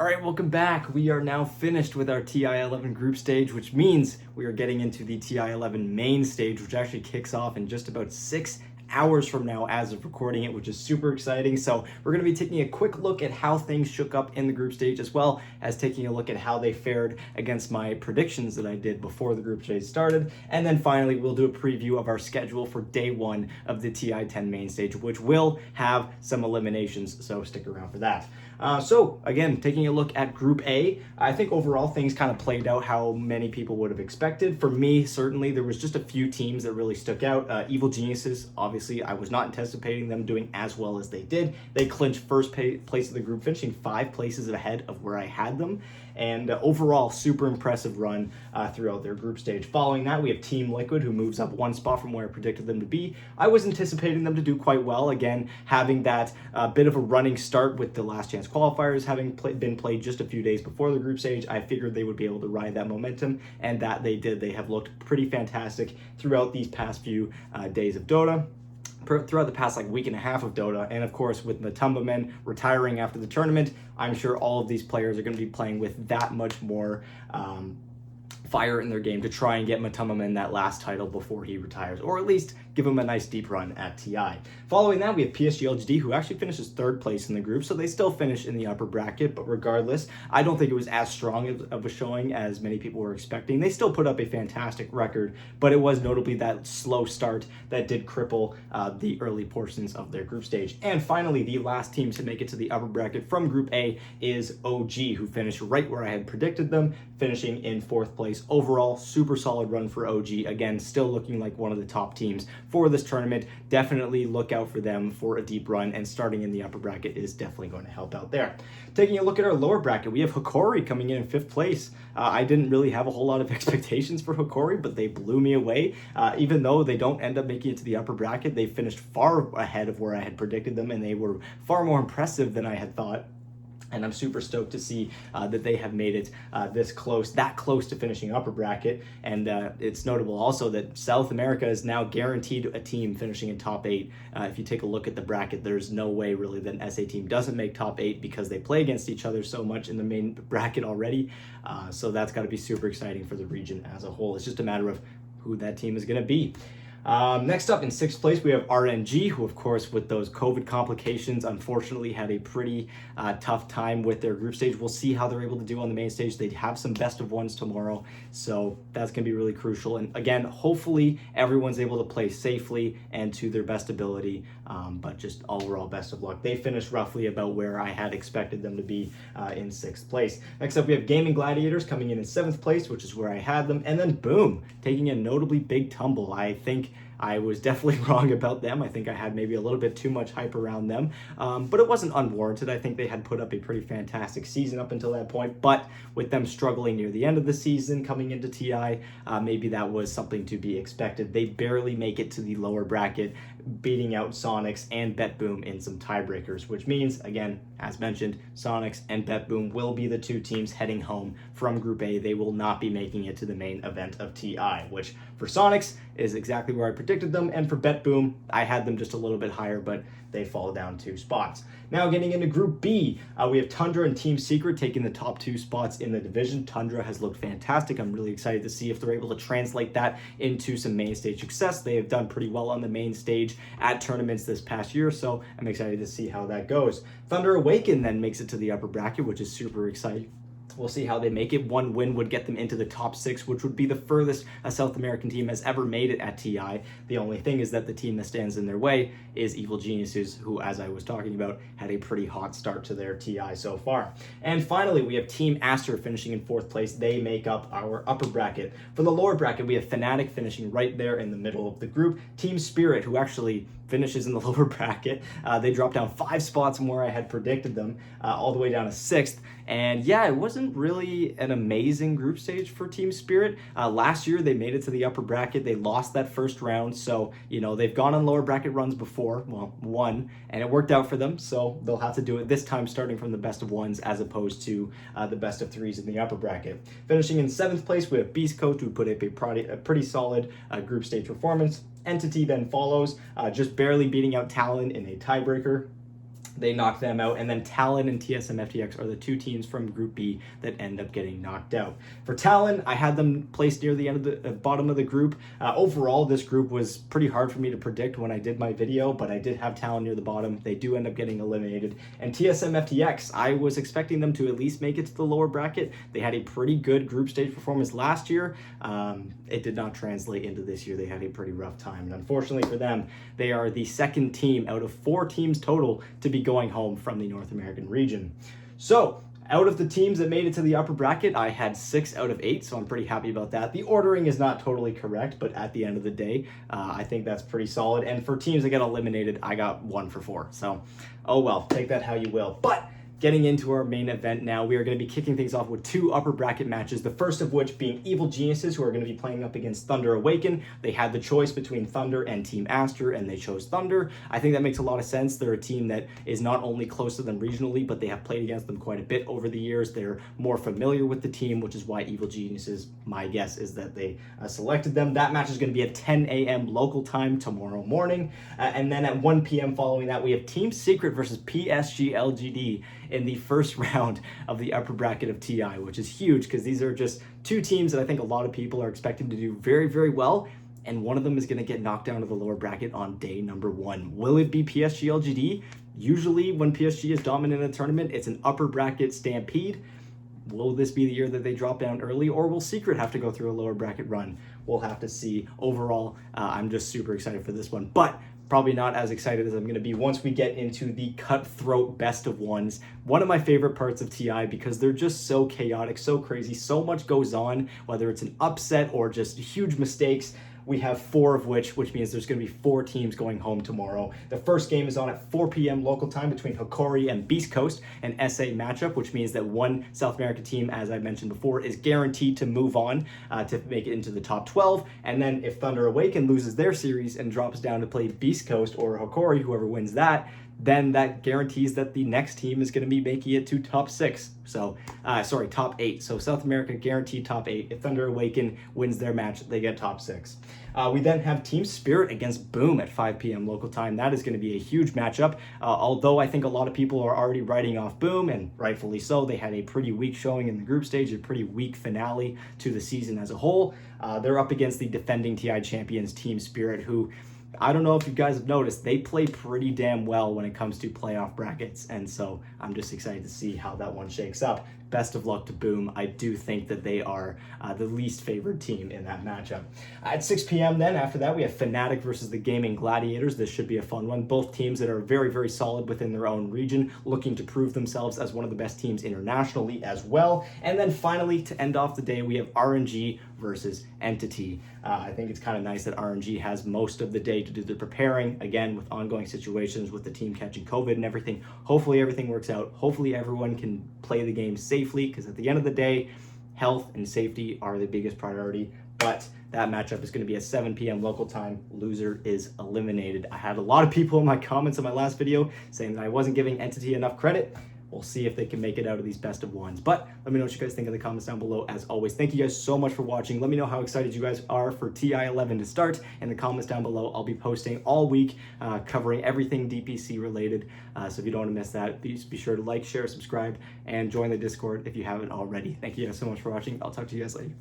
All right, welcome back. We are now finished with our TI-11 group stage, which means we are getting into the TI-11 main stage, which actually kicks off in just about 6 hours from now as of recording it, which is super exciting. So we're going to be taking a quick look at how things shook up in the group stage, as well as taking a look at how they fared against my predictions that I did before the group stage started. And then finally, we'll do a preview of our schedule for day one of the TI-10 main stage, which will have some eliminations, so stick around for that. So again, taking a look at Group A, I think overall things kind of played out how many people would have expected. For me, certainly, there was just a few teams that really stuck out. Evil Geniuses, obviously, I was not anticipating them doing as well as they did. They clinched first place of the group, finishing 5 places ahead of where I had them. And overall, super impressive run throughout their group stage. Following that, we have Team Liquid, who moves up 1 spot from where I predicted them to be. I was anticipating them to do quite well, again, having that bit of a running start with the last chance qualifiers having been played just a few days before the group stage. I figured they would be able to ride that momentum, and that they did. They have looked pretty fantastic throughout these past few days of Dota, throughout the past week and a half of Dota. And of course, with Matumba Men retiring after the tournament, I'm sure all of these players are going to be playing with that much more fire in their game to try and get Matumba Men that last title before he retires, or at least give him a nice deep run at TI. Following that, we have PSG.LGD, who actually finishes 3rd place in the group, so they still finish in the upper bracket, but regardless, I don't think it was as strong of a showing as many people were expecting. They still put up a fantastic record, but it was notably that slow start that did cripple the early portions of their group stage. And finally, the last team to make it to the upper bracket from Group A is OG, who finished right where I had predicted them, finishing in 4th place. Overall, super solid run for OG. Again, still looking like one of the top teams for this tournament. Definitely look out for them for a deep run, and starting in the upper bracket is definitely going to help out there. Taking a look at our lower bracket, we have Hikori coming in 5th place. I didn't really have a whole lot of expectations for Hikori, but they blew me away. Even though they don't end up making it to the upper bracket, they finished far ahead of where I had predicted them, and they were far more impressive than I had thought. And I'm super stoked to see that they have made it that close to finishing upper bracket. And it's notable also that South America is now guaranteed a team finishing in top 8. If you take a look at the bracket, there's no way really that an SA team doesn't make top 8, because they play against each other so much in the main bracket already. So that's got to be super exciting for the region as a whole. It's just a matter of who that team is going to be. Next up in 6th place, we have RNG, who of course with those COVID complications, unfortunately had a pretty tough time with their group stage. We'll see how they're able to do on the main stage. They have some best of ones tomorrow, so that's going to be really crucial. And again, hopefully everyone's able to play safely and to their best ability, but just overall best of luck. They finished roughly about where I had expected them to be in 6th place. Next up, we have Gaming Gladiators coming in 7th place, which is where I had them, and then boom, taking a notably big tumble. I think I was definitely wrong about them. I think I had maybe a little bit too much hype around them, but it wasn't unwarranted. I think they had put up a pretty fantastic season up until that point, but with them struggling near the end of the season coming into TI, maybe that was something to be expected. They barely make it to the lower bracket, beating out Sonics and BetBoom in some tiebreakers, which means, again, as mentioned, Sonics and BetBoom will be the 2 teams heading home from Group A. They will not be making it to the main event of TI, which for Sonics is exactly where I predicted them, and for BetBoom, I had them just a little bit higher, but they fall down 2 spots. Now getting into Group B, we have Tundra and Team Secret taking the top 2 spots in the division. Tundra has looked fantastic. I'm really excited to see if they're able to translate that into some main stage success. They have done pretty well on the main stage at tournaments this past year, so I'm excited to see how that goes. Thunder Awaken then makes it to the upper bracket, which is super exciting. We'll see how they make it. 1 win would get them into the top 6, which would be the furthest a South American team has ever made it at TI. The only thing is that the team that stands in their way is Evil Geniuses, who, as I was talking about, had a pretty hot start to their TI so far. And finally, we have Team Aster finishing in 4th place. They make up our upper bracket. For the lower bracket, we have Fnatic finishing right there in the middle of the group. Team Spirit, who actually finishes in the lower bracket. They dropped down 5 spots from where I had predicted them, all the way down to 6th. And yeah, it wasn't really an amazing group stage for Team Spirit. Last year, they made it to the upper bracket. They lost that first round. So, they've gone on lower bracket runs before, well, one, and it worked out for them. So they'll have to do it this time, starting from the best of 1s as opposed to the best of 3s in the upper bracket. Finishing in 7th place, we have Beast Coast, who put up a pretty solid group stage performance. Entity then follows, just barely beating out Talon in a tiebreaker. They knocked them out, and then Talon and TSM FTX are the two teams from Group B that end up getting knocked out. For Talon, I had them placed near the end of the bottom of the group. Overall, this group was pretty hard for me to predict when I did my video, but I did have Talon near the bottom. They do end up getting eliminated. And TSM FTX, I was expecting them to at least make it to the lower bracket. They had a pretty good group stage performance last year. It did not translate into this year. They had a pretty rough time, and unfortunately for them, they are the second team out of 4 teams total to be going home from the North American region. So out of the teams that made it to the upper bracket, I had 6 out of 8, so I'm pretty happy about that. The ordering is not totally correct, but at the end of the day, I think that's pretty solid. And for teams that get eliminated, I got 1 for 4. So, oh well, take that how you will. But getting into our main event now, we are going to be kicking things off with 2 upper bracket matches, the first of which being Evil Geniuses, who are going to be playing up against Thunder Awaken. They had the choice between Thunder and Team Aster, and they chose Thunder. I think that makes a lot of sense. They're a team that is not only close to them regionally, but they have played against them quite a bit over the years. They're more familiar with the team, which is why Evil Geniuses, my guess is that they selected them. That match is going to be at 10 a.m. local time tomorrow morning. And then at 1 p.m. following that, we have Team Secret versus PSG.LGD in the first round of the upper bracket of TI, which is huge because these are just 2 teams that I think a lot of people are expecting to do very, very well, and one of them is going to get knocked down to the lower bracket on day number 1. Will it be PSG.LGD? Usually when PSG is dominant in a tournament, it's an upper bracket stampede. Will this be the year that they drop down early, or will Secret have to go through a lower bracket run? We'll have to see. Overall, I'm just super excited for this one, but probably not as excited as I'm going to be once we get into the cutthroat best of ones. One of my favorite parts of TI because they're just so chaotic, so crazy, so much goes on, whether it's an upset or just huge mistakes. We have 4 of which means there's going to be 4 teams going home tomorrow. The first game is on at 4 p.m. local time between Hikori and Beast Coast, an SA matchup, which means that one South American team, as I mentioned before, is guaranteed to move on to make it into the top 12. And then if Thunder Awaken loses their series and drops down to play Beast Coast or Hikori, whoever wins that, then that guarantees that the next team is going to be making it to top 6. So, top 8. So South America guaranteed top 8. If Thunder Awaken wins their match, they get top 6. We then have Team Spirit against Boom at 5 p.m. local time. That is going to be a huge matchup. Although I think a lot of people are already writing off Boom, and rightfully so. They had a pretty weak showing in the group stage, a pretty weak finale to the season as a whole. They're up against the defending TI champions, Team Spirit, who, I don't know if you guys have noticed, they play pretty damn well when it comes to playoff brackets, and so I'm just excited to see how that one shakes up. Best of luck to Boom. I do think that they are the least favored team in that matchup. At 6 p.m. then, after that, we have Fnatic versus the Gaming Gladiators. This should be a fun one. Both teams that are very, very solid within their own region, looking to prove themselves as one of the best teams internationally as well. And then finally, to end off the day, we have RNG versus Entity. I think it's kind of nice that RNG has most of the day to do the preparing, again, with ongoing situations with the team catching COVID and everything. Hopefully everything works out. Hopefully everyone can play the game safely, because at the end of the day, health and safety are the biggest priority. But that matchup is going to be at 7 p.m. local time. Loser is eliminated. I had a lot of people in my comments on my last video saying that I wasn't giving Entity enough credit. We'll see if they can make it out of these best of ones. But let me know what you guys think in the comments down below. As always, thank you guys so much for watching. Let me know how excited you guys are for TI11 to start in the comments down below. I'll be posting all week, covering everything DPC related. So if you don't want to miss that, please be sure to like, share, subscribe, and join the Discord if you haven't already. Thank you guys so much for watching. I'll talk to you guys later.